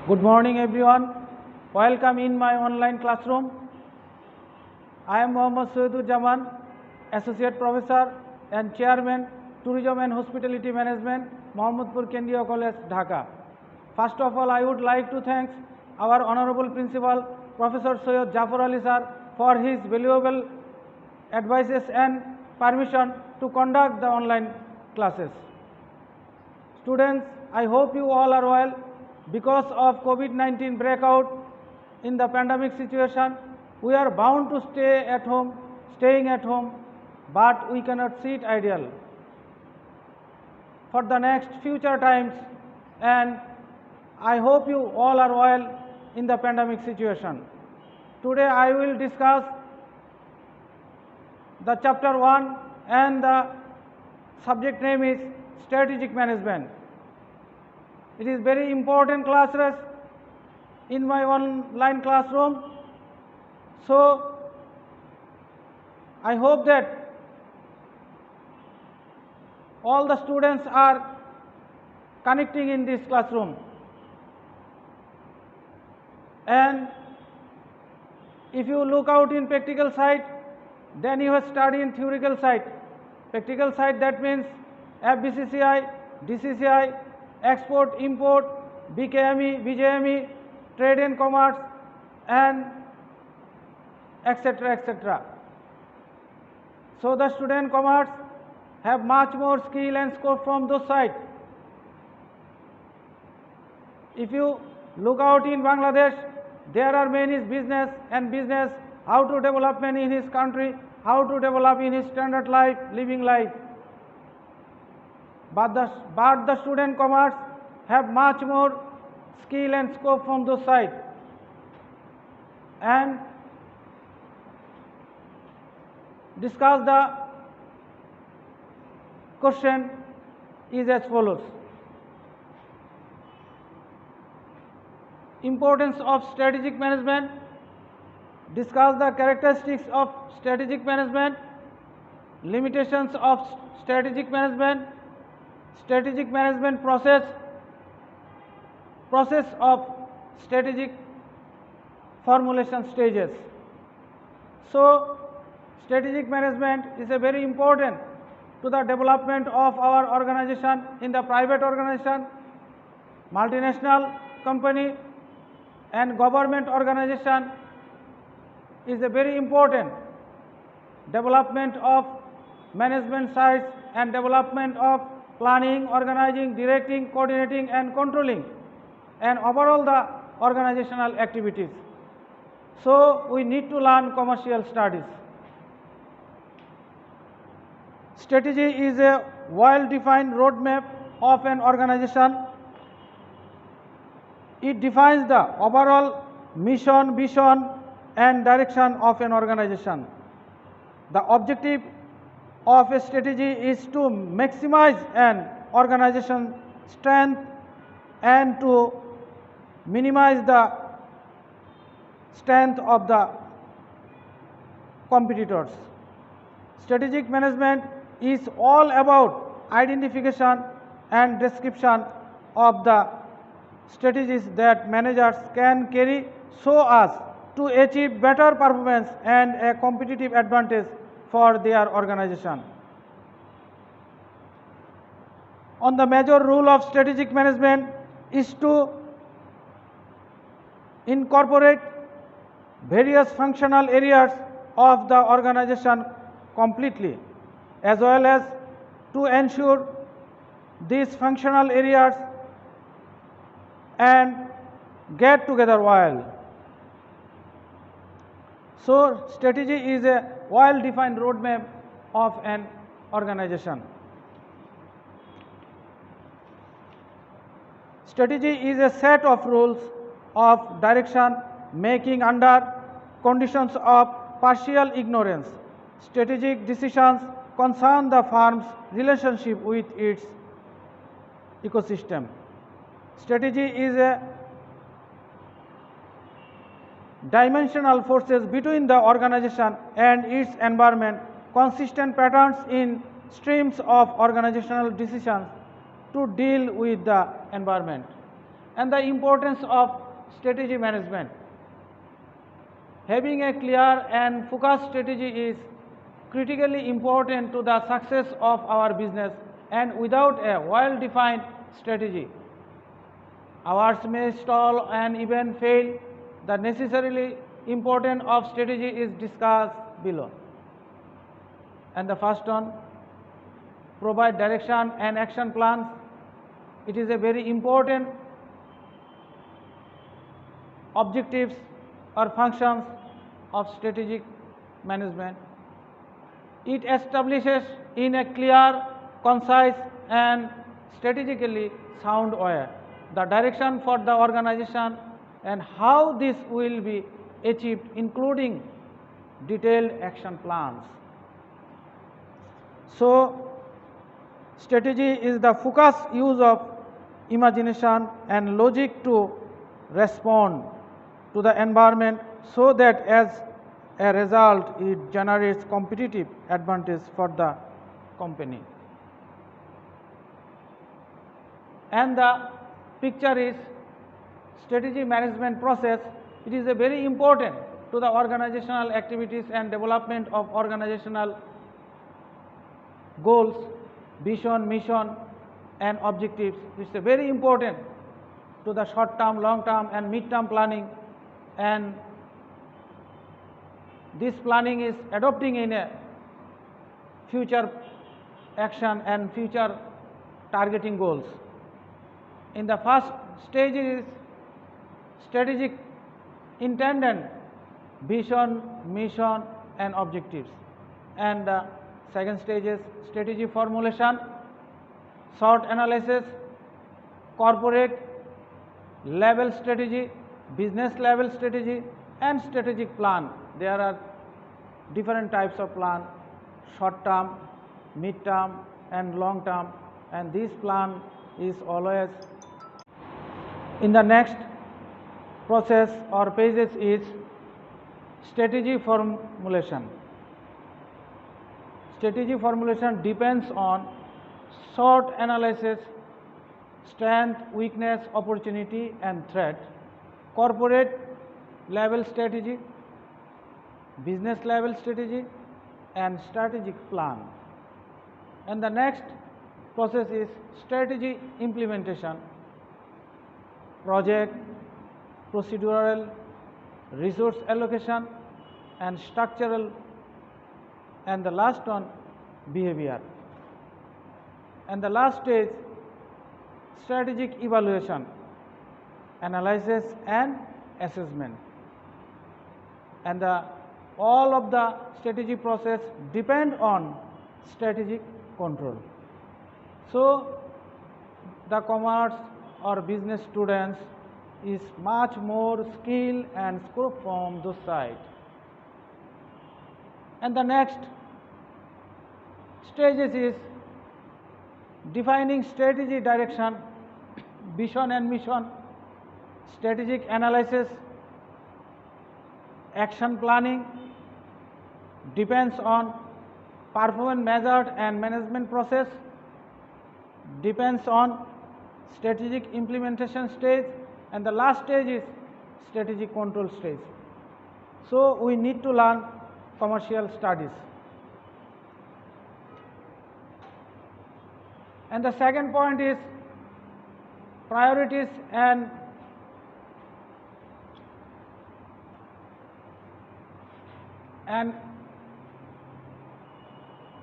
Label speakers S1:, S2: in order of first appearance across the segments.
S1: Good morning everyone. Welcome in my online classroom. I am Syeduzzaman, Associate Professor and Chairman, Tourism and Hospitality Management, Mohammadpur Kendriya College, Dhaka. First of all, I would like to thank our Honorable Principal, Professor Syed Jafar Ali sir, for his valuable advices and permission to conduct the online classes. Students, I hope you all are well. Because of COVID-19 breakout in the pandemic situation, we are bound to staying at home, but we cannot sit idle for the next future times, and I hope you all are well in the pandemic situation. Today I will discuss the chapter 1 and the subject name is strategic management. It is very important classes in my online classroom. So I hope that all the students are connecting in this classroom. And if you look out in practical side, then you have studied in theoretical side. Practical side, that means FBCCI, DCCI, export, import, BKME, BJME, trade and commerce, and etc. etc. So the student commerce have much more skill and scope from those sides. If you look out in Bangladesh, there are many business, how to development in his country, how to develop in his standard life, living life. But the student commerce have much more skill and scope from those sides. And discuss the question is as follows. Importance of strategic management. Discuss the characteristics of strategic management, limitations of strategic management process of strategic formulation stages. So strategic management is a very important to the development of our organization in the private organization, multinational company and government organization is a very important development of management sides and development of planning, organizing, directing, coordinating and controlling and overall the organizational activities. So we need to learn commercial studies. Strategy is a well-defined roadmap of an organization. It defines the overall mission, vision and direction of an organization. The objective of a strategy is to maximize an organization's strength and to minimize the strength of the competitors. Strategic management is all about identification and description of the strategies that managers can carry so as to achieve better performance and a competitive advantage for their organization. On the major rule of strategic management is to incorporate various functional areas of the organization completely, as well as to ensure these functional areas and get together well. So strategy is a well-defined roadmap of an organization. Strategy is a set of rules of direction making under conditions of partial ignorance. Strategic decisions concern the firm's relationship with its ecosystem. Strategy is a dimensional forces between the organization and its environment, consistent patterns in streams of organizational decisions to deal with the environment. and the importance of strategy management. Having a clear and focused strategy is critically important to the success of our business, and without a well-defined strategy, ours may stall and even fail. The necessarily importance of strategy is discussed below. And the first one, provide direction and action plans. It is a very important objectives or functions of strategic management. It establishes in a clear, concise and strategically sound way the direction for the organization and how this will be achieved, including detailed action plans. So, strategy is the focused use of imagination and logic to respond to the environment so that as a result it generates competitive advantage for the company. And the picture is strategy management process. It is a very important to the organizational activities and development of organizational goals, vision, mission and objectives. It is very important to the short term, long term and mid term planning, and this planning is adopting in a future action and future targeting goals. In the first stage is strategic intent and vision, mission and objectives, and the second stage is strategy formulation, SWOT analysis, corporate level strategy, business level strategy and strategic plan. There are different types of plan, short term, mid term and long term, and this plan is always in the next process or pages is strategy formulation. Strategy formulation depends on SWOT analysis, strength, weakness, opportunity and threat, corporate level strategy, business level strategy and strategic plan. And the next process is strategy implementation, project, procedural, resource allocation and structural, and the last one behavior. And the last stage strategic evaluation, analysis and assessment. And all of the strategy process depend on strategic control. So the commerce or business students is much more skill and scope from those side. And the next stages is defining strategy direction, vision and mission, strategic analysis, action planning, depends on performance measured and management process, depends on strategic implementation stage, and the last stage is strategic control stage. So we need to learn commercial studies. And the second point is priorities and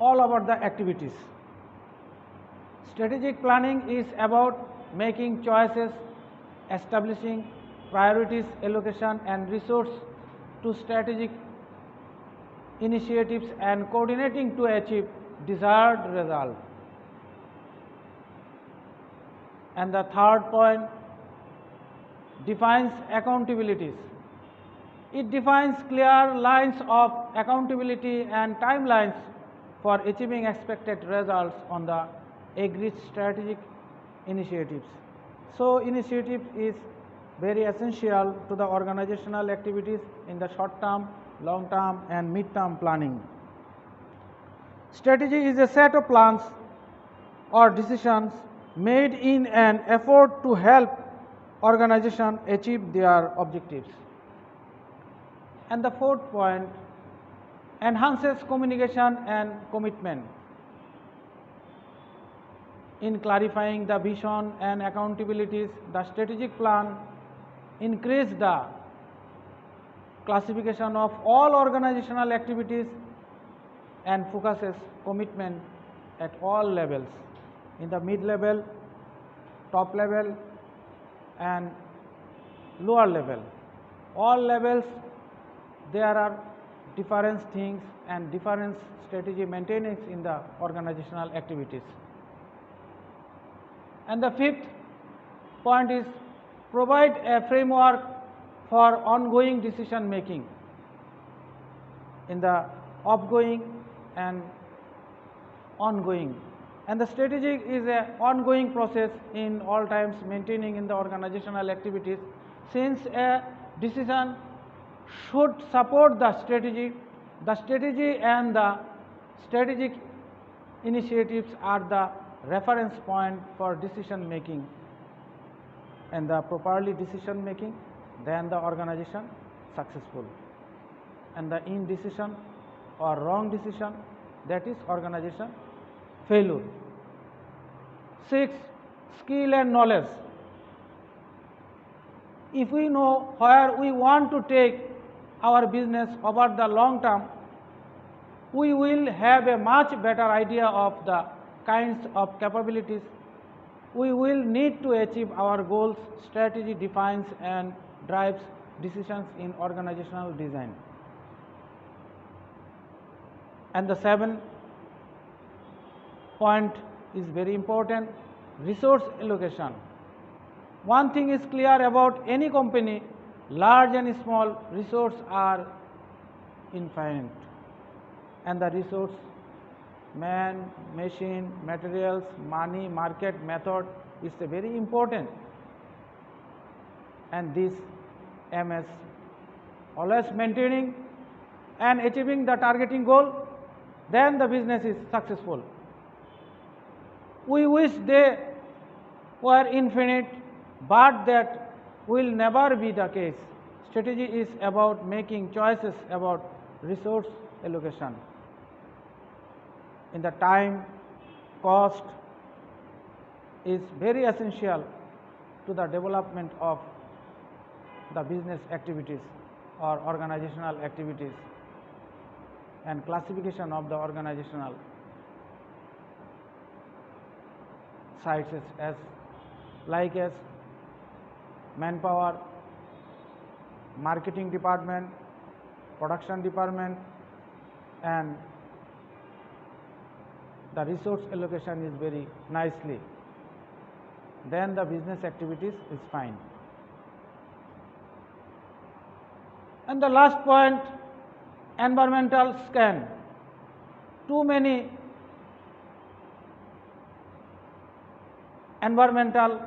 S1: all about the activities. Strategic planning is about making choices, establishing priorities, allocation and resource to strategic initiatives and coordinating to achieve desired result. And the third point defines accountabilities. It defines clear lines of accountability and timelines for achieving expected results on the agreed strategic initiatives. So initiative is very essential to the organizational activities in the short term, long term and mid term planning. Strategy is a set of plans or decisions made in an effort to help organization achieve their objectives. And the fourth point, enhances communication and commitment. In clarifying the vision and accountabilities, the strategic plan increases the classification of all organizational activities and focuses commitment at all levels, in the mid-level, top level and lower level. All levels there are different things and different strategy maintenance in the organizational activities. And the fifth point is provide a framework for ongoing decision making in the upgoing and ongoing. And the strategy is an ongoing process in all times maintaining in the organizational activities, since a decision should support the strategy and the strategic initiatives are the reference point for decision making, and the properly decision making, then the organization successful, and the indecision or wrong decision, that is organization failure. 6. Skill and knowledge. If we know where we want to take our business over the long term, we will have a much better idea of the kinds of capabilities we will need to achieve our goals. Strategy defines and drives decisions in organizational design. And the 7th point is very important, resource allocation. One thing is clear about any company, large and small, resources are infinite, and the resource, man, machine, materials, money, market, method is very important, and this MS always maintaining and achieving the targeting goal, then the business is successful. We wish they were infinite, but that will never be the case. Strategy is about making choices about resource allocation in the time. Cost is very essential to the development of the business activities or organizational activities, and classification of the organizational sites as manpower, marketing department, production department, and the resource allocation is very nicely, then the business activities is fine. And the last point, environmental scan. Too many environmental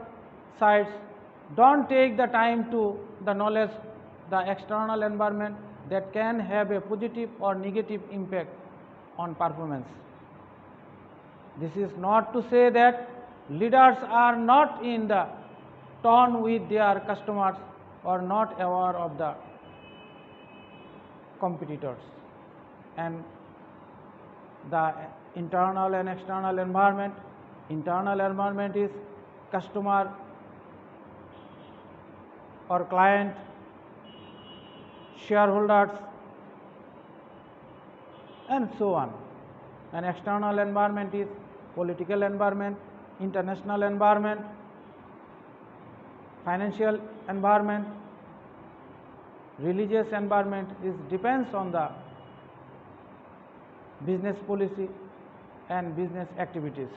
S1: sites don't take the time to the knowledge the external environment that can have a positive or negative impact on performance. This is not to say that leaders are not in the tone with their customers or not aware of the competitors, and the internal and external environment. Internal environment is customer or client, shareholders, and so on. And external environment is political environment, international environment, financial environment, religious environment. Is depends on the business policy and business activities.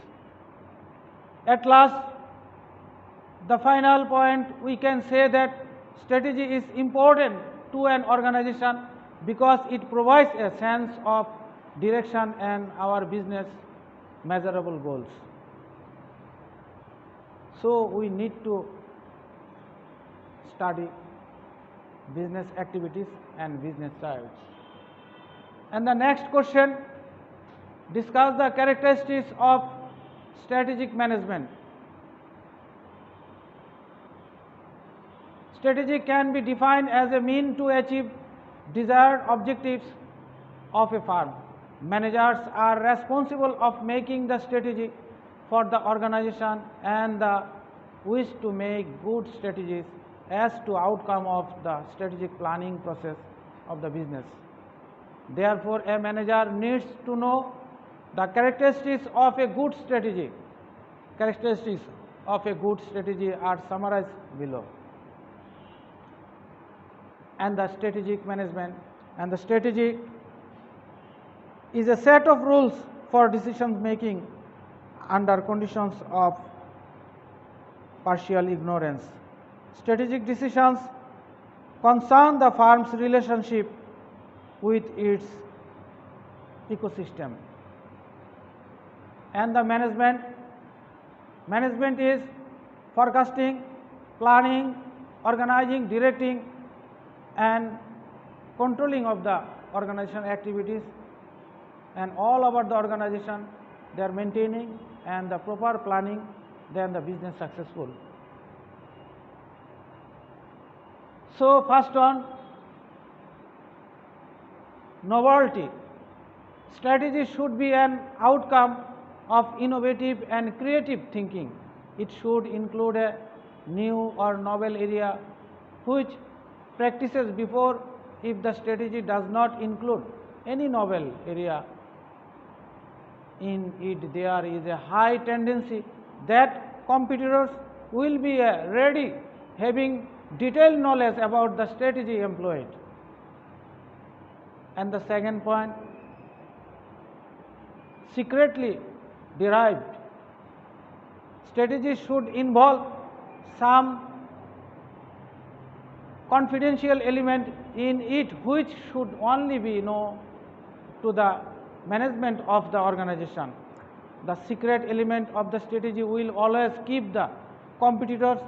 S1: At last, the final point, we can say that strategy is important to an organization because it provides a sense of direction and our business measurable goals. So we need to study business activities and business styles. And the next question, discuss the characteristics of strategic management. Strategy can be defined as a mean to achieve desired objectives of a firm. Managers are responsible of making the strategy for the organization and the wish to make good strategies as to outcome of the strategic planning process of the business. Therefore, a manager needs to know the characteristics of a good strategy. Characteristics of a good strategy are summarized below. And the strategic management, and the strategy is a set of rules for decision making under conditions of partial ignorance. Strategic decisions concern the firm's relationship with its ecosystem. And the management is forecasting, planning, organizing, directing and controlling of the organization activities, and all about the organization they are maintaining and the proper planning, then the business successful. So first on novelty. Strategy should be an outcome of innovative and creative thinking. It should include a new or novel area which practices before. If the strategy does not include any novel area in it, there is a high tendency that competitors will be ready having detailed knowledge about the strategy employed. And the second point, secretly derived. Strategy should involve some confidential element in it which should only be known to the management of the organization. The secret element of the strategy will always keep the competitors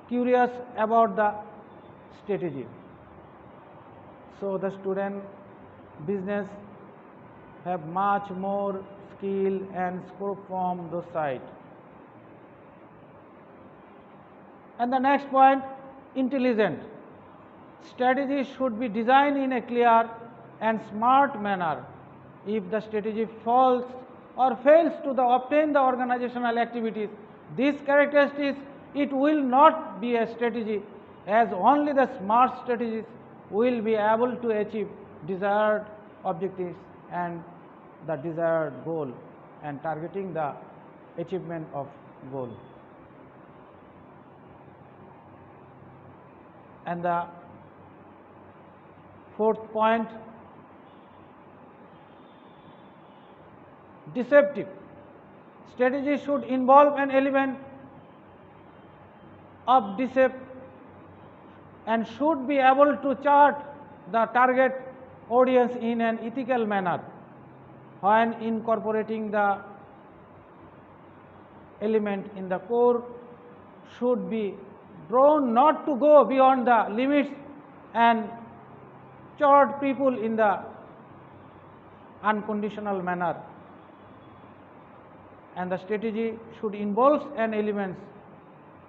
S1: curious about the strategy. So the student business have much more skill and scope from those side. And the next point, intelligent. Strategy should be designed in a clear and smart manner. If the strategy falls or fails to obtain the organizational activities, these characteristics, it will not be a strategy, as only the smart strategies will be able to achieve desired objectives and the desired goal and targeting the achievement of goal. And the fourth point, deceptive. Strategy should involve an element of deceit and should be able to chart the target audience in an ethical manner. When incorporating the element in the core should be drawn not to go beyond the limits and chart people in the unconditional manner. And the strategy should involve an element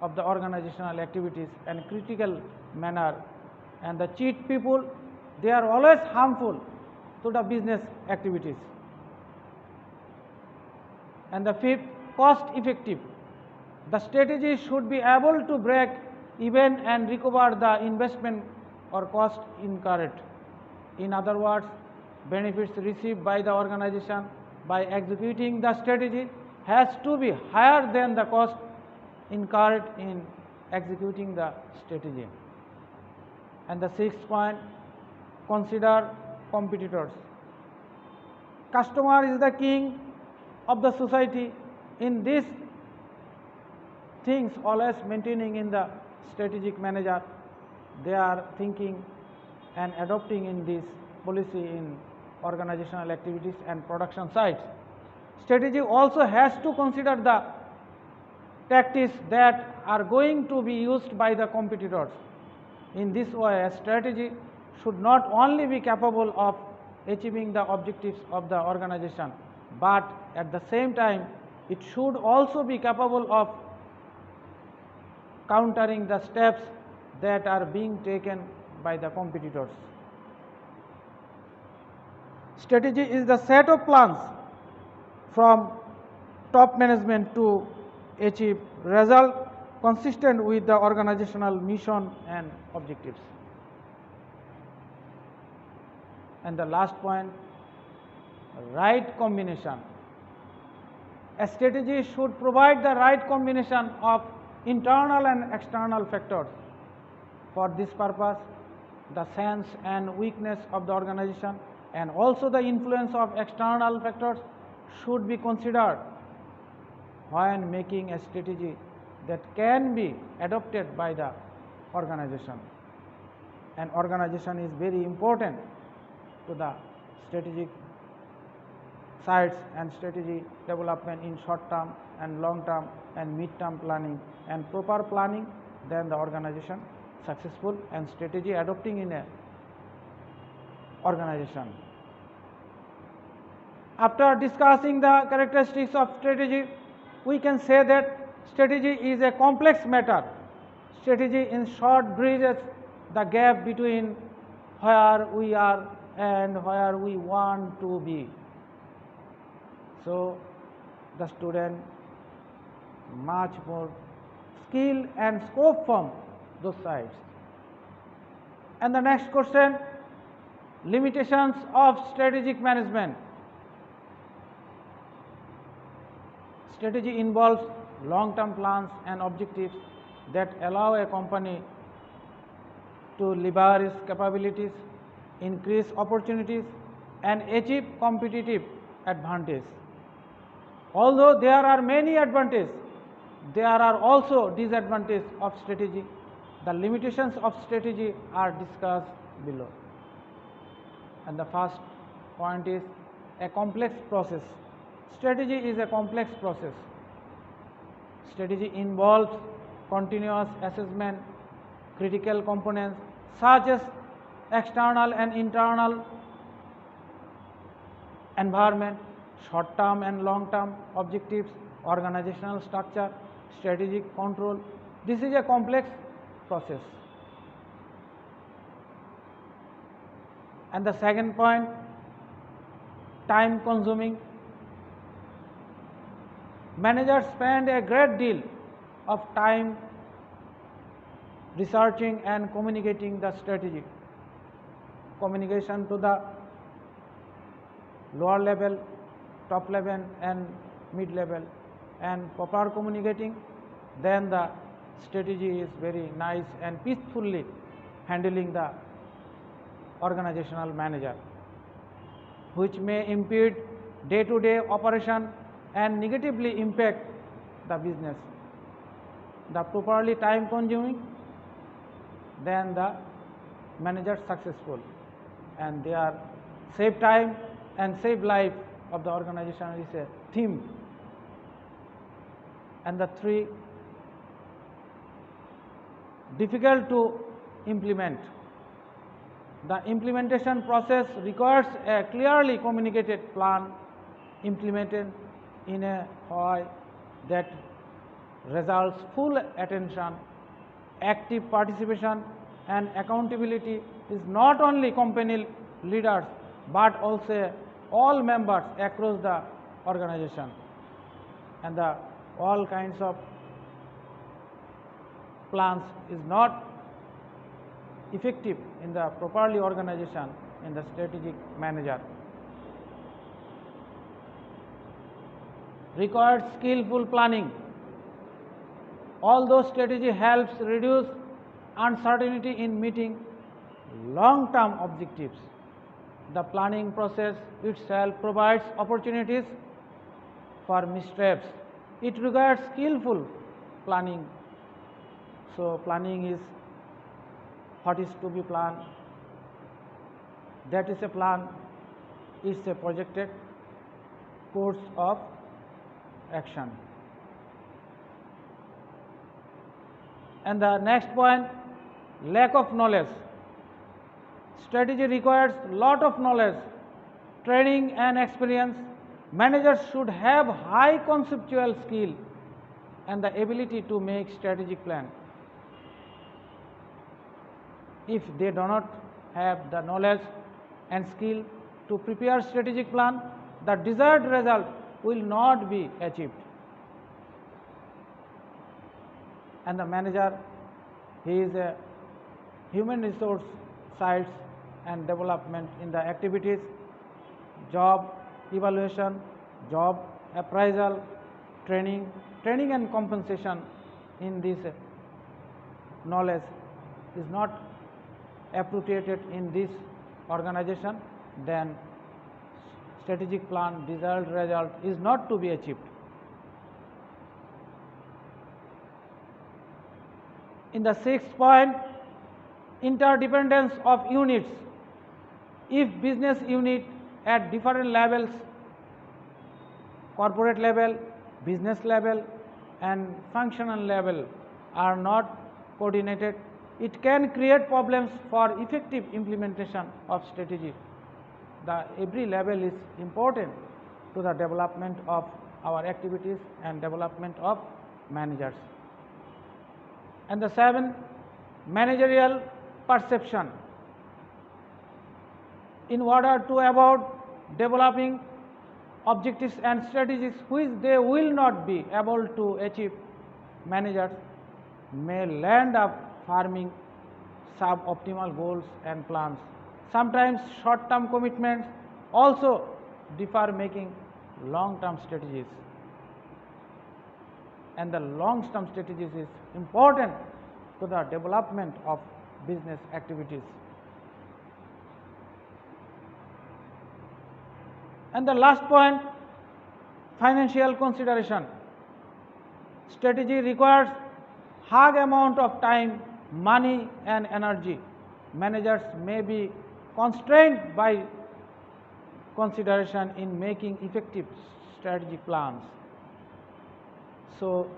S1: of the organizational activities and critical manner, and the cheat people, they are always harmful to the business activities. And the fifth, cost effective. The strategy should be able to break even and recover the investment or cost incurred. In other words, benefits received by the organization by executing the strategy has to be higher than the cost incurred in executing the strategy. And the sixth point, consider competitors. Customer is the king of the society. In these things always maintaining in the strategic manager, they are thinking and adopting in this policy in organizational activities and production sites. Strategy also has to consider the tactics that are going to be used by the competitors. In this way, a strategy should not only be capable of achieving the objectives of the organization, but at the same time it should also be capable of countering the steps that are being taken by the competitors. Strategy is the set of plans from top management to achieve result consistent with the organizational mission and objectives. And the last point, right combination. A strategy should provide the right combination of internal and external factors. For this purpose, the strengths and weakness of the organization and also the influence of external factors should be considered when making a strategy that can be adopted by the organization. An organization is very important to the strategic sides and strategy development in short term and long term and mid term planning and proper planning, then the organization successful and strategy adopting in a organization. After discussing the characteristics of strategy, we can say that strategy is a complex matter. Strategy in short bridges the gap between where we are and where we want to be. So the student much more skill and scope from those sides. And the next question, limitations of strategic management. Strategy involves long-term plans and objectives that allow a company to leverage capabilities, increase opportunities, and achieve competitive advantage. Although there are many advantages, there are also disadvantages of strategy. The limitations of strategy are discussed below. And the first point is a complex process. Strategy is a complex process. Strategy involves continuous assessment, critical components such as external and internal environment, short-term and long-term objectives, organizational structure, strategic control. This is a complex process. And the second point, time consuming. Managers spend a great deal of time researching and communicating the strategy. Communication to the lower level, top level and mid level, and proper communicating, then the strategy is very nice and peacefully handling the organizational manager, which may impede day-to-day operation and negatively impact the business. The properly time consuming, then the manager successful, and they are save time and save life of the organization is a theme. And the three, difficult to implement. The implementation process requires a clearly communicated plan implemented in a way that results full attention, active participation and accountability is not only company leaders but also all members across the organization. And the all kinds of plans is not effective in the properly organization in the strategic manager. Required skillful planning. Although strategy helps reduce uncertainty in meeting long-term objectives, the planning process itself provides opportunities for missteps. It requires skillful planning. So planning is what is to be planned. That is a plan. It's a projected course of action. And the next point, lack of knowledge. Strategy requires lot of knowledge, training and experience. Managers should have high conceptual skill and the ability to make strategic plan. if they do not have the knowledge and skill to prepare strategic plan, the desired result will not be achieved. And the manager, he is a human resource sites and development in the activities, job evaluation, job appraisal, training and compensation in this knowledge is not appropriated in this organization, then strategic plan desired result is not to be achieved. In the sixth point, interdependence of units. If business unit at different levels, corporate level, business level and functional level are not coordinated, it can create problems for effective implementation of strategy. Every level is important to the development of our activities and development of managers. And the seventh, managerial perception. In order to avoid developing objectives and strategies which they will not be able to achieve, managers may land up forming suboptimal goals and plans. Sometimes short-term commitments also differ making long-term strategies. And the long-term strategies is important to the development of business activities. And the last point, financial consideration. Strategy requires high amount of time, money and energy. Managers may be constrained by consideration in making effective strategic plans. So,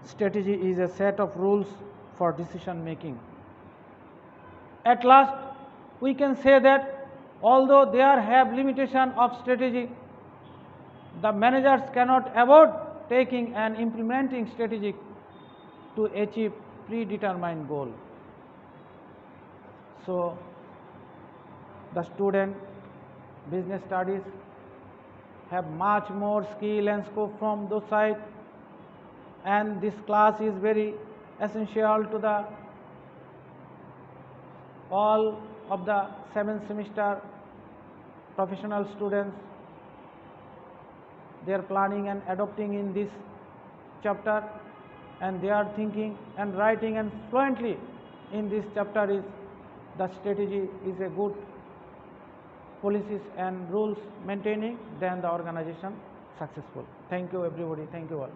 S1: strategy is a set of rules for decision making. At last, we can say that although there have limitation of strategy, the managers cannot avoid taking and implementing strategy to achieve predetermined goal. So, the student business studies have much more skill and scope from those sides, and this class is very essential to the all of the 7th semester professional students. They are planning and adopting in this chapter, and they are thinking and writing and fluently in this chapter is the strategy is a good policies and rules maintaining, then the organization successful. Thank you everybody. Thank you all.